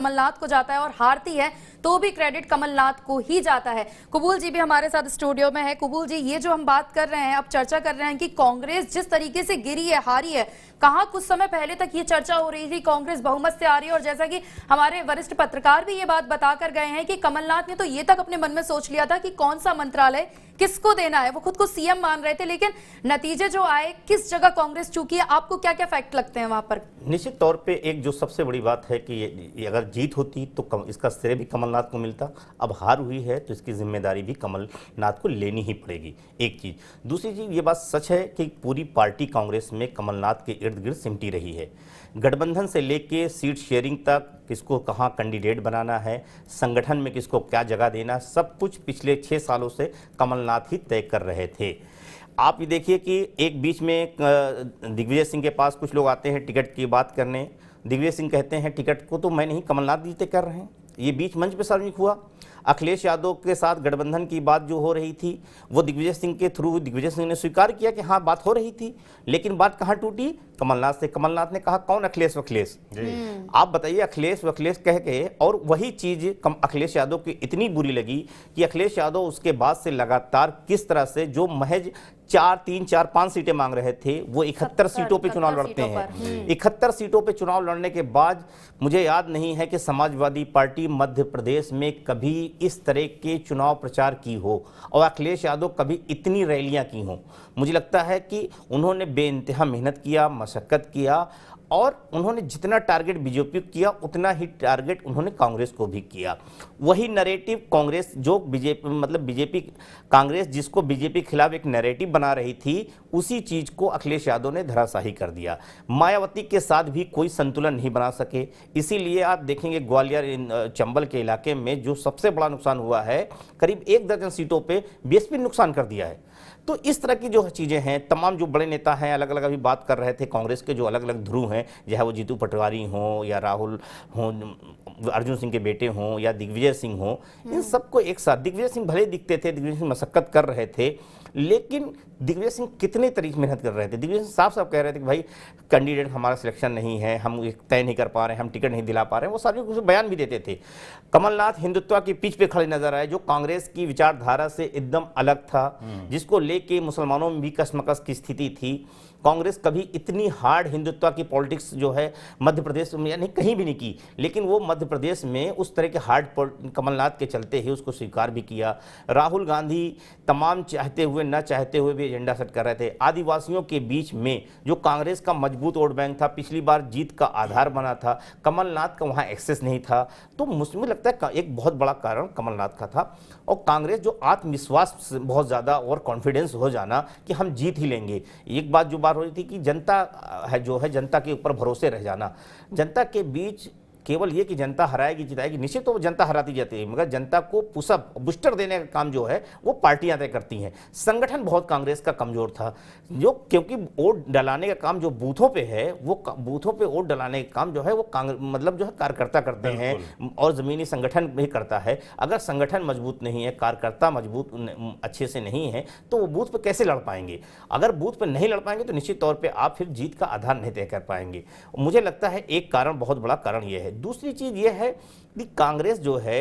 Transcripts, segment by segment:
कमलनाथ को जाता है और हारती है तो भी क्रेडिट कमलनाथ को ही जाता है। कुबूल जी भी हमारे साथ स्टूडियो में है। कुबूल जी, ये जो हम बात कर रहे हैं, अब चर्चा कर रहे हैं कि कांग्रेस जिस तरीके से गिरी है, हारी है, कहां कुछ समय पहले तक ये चर्चा हो रही थी कांग्रेस बहुमत से आ रही है, और जैसा कि हमारे वरिष्ठ पत्रकार भी ये बात बताकर गए हैं कि कमलनाथ ने तो ये तक अपने मन में सोच लिया था कि कौन सा मंत्रालय किसको देना है, वो खुद को सीएम मान रहे थे, लेकिन नतीजे जो आए, किस जगह कांग्रेस चूकी है, आपको क्या क्या फैक्ट लगते हैं वहां पर? निश्चित तौर पे एक जो सबसे बड़ी बात है कि ये अगर जीत होती तो इसका श्रेय भी कमलनाथ को मिलता। अब हार हुई है तो इसकी जिम्मेदारी भी कमलनाथ को लेनी ही पड़ेगी, एक चीज। दूसरी चीज, ये बात सच है कि पूरी पार्टी कांग्रेस में कमलनाथ के इर्द गिर्द सिमटी रही है। गठबंधन से लेके सीट शेयरिंग तक, किसको कहाँ कैंडिडेट बनाना है, संगठन में किसको क्या जगह देना, सब कुछ पिछले 6 सालों से कमलनाथ ही तय कर रहे थे। आप ये देखिए कि एक बीच में दिग्विजय सिंह के पास कुछ लोग आते हैं टिकट की बात करने। दिग्विजय सिंह कहते हैं टिकट को तो मैं नहीं, कमलनाथ जी तय कर रहे हैं। ये बीच मंच पे सार्वजनिक हुआ। अखिलेश यादव के साथ गठबंधन की बात जो हो रही थी, वो दिग्विजय सिंह के थ्रू दिग्विजय सिंह ने स्वीकार किया कि हाँ बात हो रही थी, लेकिन बात कहाँ टूटी? कमलनाथ से। कमलनाथ ने कहा कौन अखिलेश वखिलेश, आप बताइए, अखिलेश वखिलेश कह के। और वही चीज अखिलेश यादव की इतनी बुरी लगी कि अखिलेश यादव उसके बाद से लगातार किस तरह से, जो महज 3-4-5 सीटें मांग रहे थे, वो 71 सीटों पे चुनाव लड़ते हैं। 71 सीटों पे चुनाव लड़ने के बाद मुझे याद नहीं है कि समाजवादी पार्टी मध्य प्रदेश में कभी इस तरह के चुनाव प्रचार की हो और अखिलेश यादव कभी इतनी रैलियां की हो। मुझे लगता है कि उन्होंने बेइंतहा मेहनत किया, मशक्कत किया, और उन्होंने जितना टारगेट बीजेपी को किया उतना ही टारगेट उन्होंने कांग्रेस को भी किया। वही नैरेटिव कांग्रेस, जो बीजेपी कांग्रेस जिसको बीजेपी के खिलाफ एक नैरेटिव बना रही थी, उसी चीज को अखिलेश यादव ने धराशाही कर दिया। मायावती के साथ भी कोई संतुलन नहीं बना सके। इसीलिए आप देखेंगे ग्वालियर चंबल के इलाके में जो सबसे बड़ा नुकसान हुआ है, करीब 1 दर्जन सीटों पर बीएसपी ने नुकसान कर दिया है। तो इस तरह की जो चीज़ें हैं, तमाम जो बड़े नेता हैं अलग अलग अभी बात कर रहे थे, कांग्रेस के जो अलग अलग ध्रुव हैं, चाहे वो जीतू पटवारी हों या राहुल हों, अर्जुन सिंह के बेटे हों या दिग्विजय सिंह हों, इन सबको एक साथ, दिग्विजय सिंह भले दिखते थे, दिग्विजय सिंह मशक्कत कर रहे थे, लेकिन दिग्विजय सिंह कितने तरीके मेहनत कर रहे थे। दिग्विजय सिंह साफ साफ कह रहे थे कि भाई कैंडिडेट हमारा सिलेक्शन नहीं है, हम तय नहीं कर पा रहे हैं, हम टिकट नहीं दिला पा रहे हैं। वो सारे कुछ बयान भी देते थे। कमलनाथ हिंदुत्व की पिच पे खड़े नजर आए, जो कांग्रेस की विचारधारा से एकदम अलग था, जिसको लेके मुसलमानों में भी कशमकश की स्थिति थी। कांग्रेस कभी इतनी हार्ड हिंदुत्व की पॉलिटिक्स जो है मध्य प्रदेश में यानी कहीं भी नहीं की, लेकिन वो मध्य प्रदेश में उस तरह के हार्ड कमलनाथ के चलते ही उसको स्वीकार भी किया। राहुल गांधी तमाम चाहते हुए न चाहते हुए भी एजेंडा सेट कर रहे थे। आदिवासियों के बीच में जो कांग्रेस का मजबूत वोट बैंक था, पिछली बार जीत का आधार बना था, कमलनाथ का वहाँ एक्सेस नहीं था। तो मुझे लगता है एक बहुत बड़ा कारण कमलनाथ का था। और कांग्रेस जो आत्मविश्वास बहुत ज़्यादा और कॉन्फिडेंस हो जाना कि हम जीत ही लेंगे। एक बात जो बात हो रही थी कि जनता है जो है, जनता के ऊपर भरोसे रह जाना। जनता के बीच केवल ये कि जनता हराएगी जिताएगी, निश्चित तो जनता हराती जाती है, मगर जनता को पुशअप बूस्टर देने का काम जो है वो पार्टियां तय करती हैं। संगठन बहुत कांग्रेस का कमजोर था, जो क्योंकि वोट डलाने का काम जो बूथों पे है, वो बूथों पे वोट डलाने का काम जो है वो जो है कार्यकर्ता करते हैं और जमीनी संगठन भी करता है। अगर संगठन मजबूत नहीं है, कार्यकर्ता मजबूत अच्छे से नहीं है, तो वो बूथ पर कैसे लड़ पाएंगे? अगर बूथ पर नहीं लड़ पाएंगे तो निश्चित तौर पर आप फिर जीत का आधार नहीं तय कर पाएंगे। मुझे लगता है एक कारण, बहुत बड़ा कारण यह है। दूसरी चीज यह है कि कांग्रेस जो है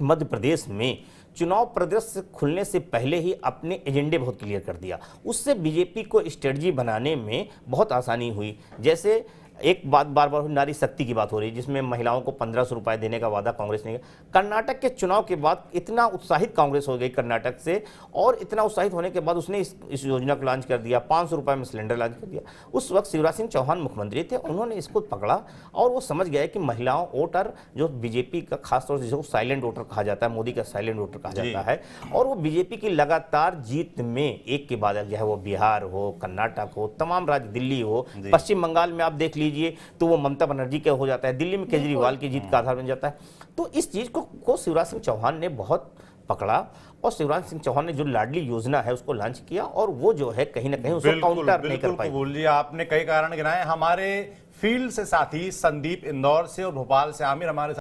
मध्य प्रदेश में चुनाव परिदृश्य खुलने से पहले ही अपने एजेंडे बहुत क्लियर कर दिया। उससे बीजेपी को स्ट्रेटजी बनाने में बहुत आसानी हुई। जैसे एक बात बार बार नारी शक्ति की बात हो रही है, जिसमें महिलाओं को 1500 रुपए देने का वादा कांग्रेस ने किया। कर्नाटक के चुनाव के बाद इतना उत्साहित कांग्रेस हो गई कर्नाटक से, और इतना उत्साहित होने के बाद उसने इस योजना को लॉन्च कर दिया। 500 रुपए में सिलेंडर लॉन्च कर दिया। उस वक्त शिवराज सिंह चौहान मुख्यमंत्री थे, उन्होंने इसको पकड़ा और वो समझ गए कि महिलाओं वोटर जो बीजेपी का, खासतौर से जिसको साइलेंट वोटर कहा जाता है, मोदी का साइलेंट वोटर कहा जाता है, और वो बीजेपी की लगातार जीत में एक के बाद चाहे वो बिहार हो, कर्नाटक हो, तमाम राज्य, दिल्ली हो, पश्चिम बंगाल में आप देख लीजिए तो वो ममता बनर्जी का हो जाता है, दिल्ली में केजरीवाल की जीत का आधार बन जाता है। तो इस चीज को शिवराज सिंह चौहान ने बहुत पकड़ा, और शिवराज सिंह चौहान ने जो लाडली योजना है उसको लॉन्च किया, और वो जो है कहीं ना कहीं उसको काउंटर नहीं कर पाई। बोलिए, आपने कई कारण गिनाए। हमारे फील्ड से साथी संदीप इंदौर से और भोपाल से आमिर हमारे